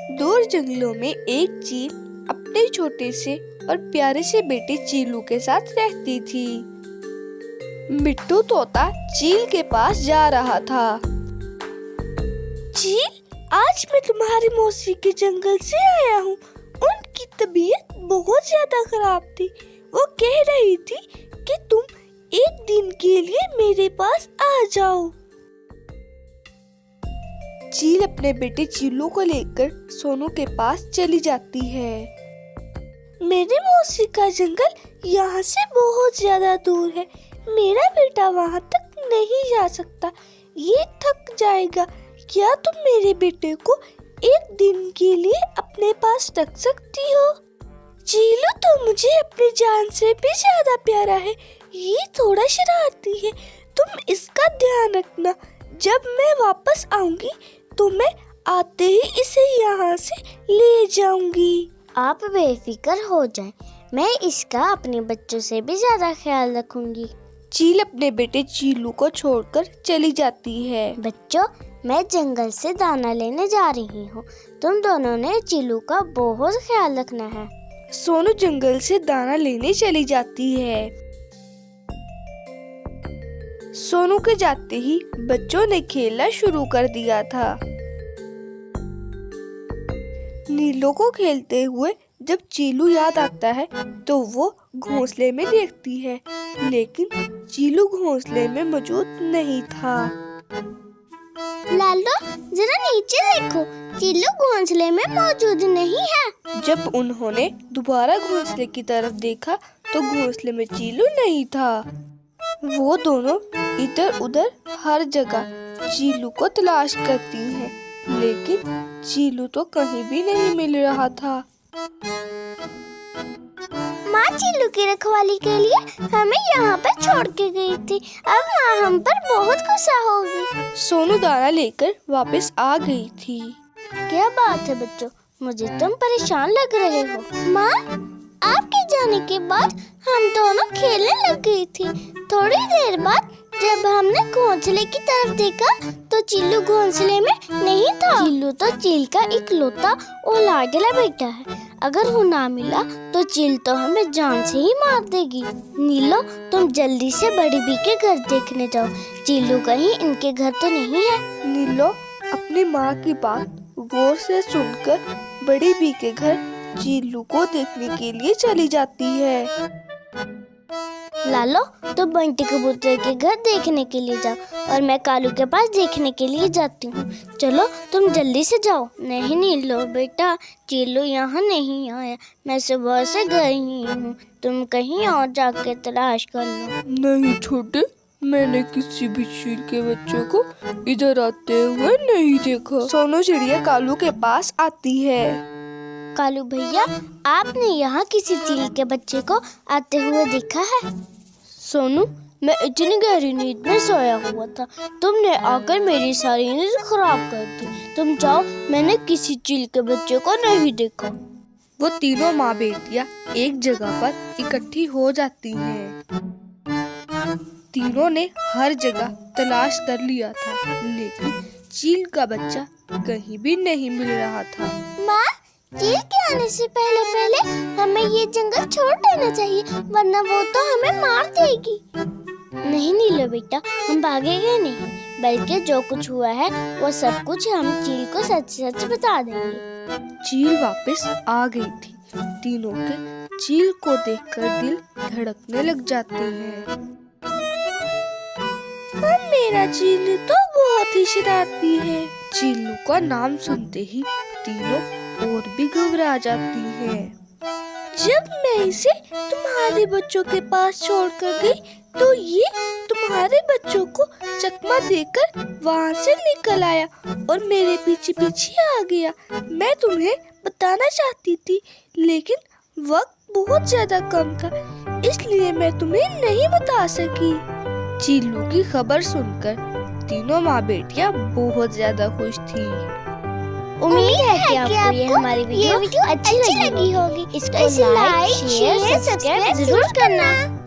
दूर जंगलों में एक चील अपने छोटे से और प्यारे से बेटे चीलू के साथ रहती थी। मिट्टू तोता चील के पास जा रहा था। चील, आज मैं तुम्हारी मौसी के जंगल से आया हूँ। उनकी तबीयत बहुत ज्यादा खराब थी। वो कह रही थी कि तुम एक दिन के लिए मेरे पास आ जाओ। चील अपने बेटे चीलू को लेकर सोनू के पास चली जाती है। मेरे मौसी का जंगल यहाँ से बहुत ज्यादा दूर है। मेरा बेटा वहाँ तक नहीं जा सकता, ये थक जाएगा। क्या तुम मेरे बेटे को एक दिन के लिए अपने पास रख सकती हो? चीलू तो मुझे अपनी जान से भी ज्यादा प्यारा है। ये थोड़ा शरारती है, तुम इसका ध्यान रखना। जब मैं वापस आऊंगी तो मैं आते ही इसे यहाँ से ले जाऊंगी। आप बेफिक्र हो जाएं, मैं इसका अपने बच्चों से भी ज्यादा ख्याल रखूंगी। चील अपने बेटे चीलू को छोड़कर चली जाती है। बच्चों, मैं जंगल से दाना लेने जा रही हूँ। तुम दोनों ने चीलू का बहुत ख्याल रखना है। सोनू जंगल से दाना लेने चली जाती है। सोनू के जाते ही बच्चों ने खेलना शुरू कर दिया था। नीलो को खेलते हुए जब चीलू याद आता है तो वो घोंसले में देखती है, लेकिन चीलू घोंसले में मौजूद नहीं था। लालो, जरा नीचे देखो, चीलू घोंसले में मौजूद नहीं है। जब उन्होंने दोबारा घोंसले की तरफ देखा तो घोंसले में चीलू नहीं था। वो दोनों इधर उधर हर जगह चीलू को तलाश करती हैं, लेकिन चीलू तो कहीं भी नहीं मिल रहा था। माँ चीलू की रखवाली के लिए हमें यहाँ पर छोड़ के गई थी। अब माँ हम पर बहुत गुस्सा होगी। सोनू दाना लेकर वापस आ गई थी। क्या बात है बच्चों, मुझे तुम परेशान लग रहे हो। माँ, आपके जाने के बाद हम दोनों खेलने लग गई थी। थोड़ी देर बाद जब हमने घोंसले की तरफ देखा तो चीलू घोंसले में नहीं था। चीलू तो चील का इकलौता और लाडला बेटा है। अगर वो ना मिला तो चील तो हमें जान से ही मार देगी। नीलो, तुम जल्दी से बड़ी बी के घर देखने जाओ। चीलू कहीं इनके घर तो नहीं है। नीलो अपनी माँ की बात गौर से सुनकर बड़ी बी के घर चीलू को देखने के लिए चली जाती है। लालो, तुम बंटी कबूतर के घर देखने के लिए जाओ और मैं कालू के पास देखने के लिए जाती हूँ। चलो तुम जल्दी से जाओ। नहीं नीलो बेटा, चीलू यहाँ नहीं आया। मैं सुबह से गई हूँ, तुम कहीं और जाके तलाश कर लो। नहीं छोटे, मैंने किसी भी चील के बच्चे को इधर आते हुए नहीं देखा। सोनू चिड़िया कालू के पास आती है। कालू भैया, आपने यहाँ किसी चील के बच्चे को आते हुए देखा है? सोनू, मैं इतनी गहरी नींद में सोया हुआ था, तुमने आकर मेरी सारी नींद खराब कर दी। तुम जाओ, मैंने किसी चील के बच्चे को नहीं देखा। वो तीनों माँ बेटियाँ एक जगह पर इकट्ठी हो जाती हैं। तीनों ने हर जगह तलाश कर लिया था, लेकिन चील का बच्चा कहीं भी नहीं मिल रहा था। माँ, चील के आने से पहले हमें ये जंगल छोड़ देना चाहिए, वरना वो तो हमें मार देगी। नहीं नीलो बेटा, हम भागेंगे नहीं, बल्कि जो कुछ हुआ है वो सब कुछ हम चील को सच सच बता देंगे। चील वापस आ गई थी। तीनों के चील को देखकर दिल धड़कने लग जाते हैं। मेरा चील तो बहुत ही शरारती है। चीलू का नाम सुनते ही तीनों और भी घबरा जाती है। जब मैं इसे तुम्हारे बच्चों के पास छोड़कर गई तो ये तुम्हारे बच्चों को चकमा देकर वहाँ से निकल आया और मेरे पीछे पीछे आ गया। मैं तुम्हें बताना चाहती थी, लेकिन वक्त बहुत ज्यादा कम था, इसलिए मैं तुम्हें नहीं बता सकी। चीलू की खबर सुनकर तीनों माँ बेटियाँ बहुत ज्यादा खुश थी। उम्मीद है कि आपको ये हमारी वीडियो अच्छी लगी होगी। इसको लाइक, शेयर, सब्सक्राइब जरूर करना।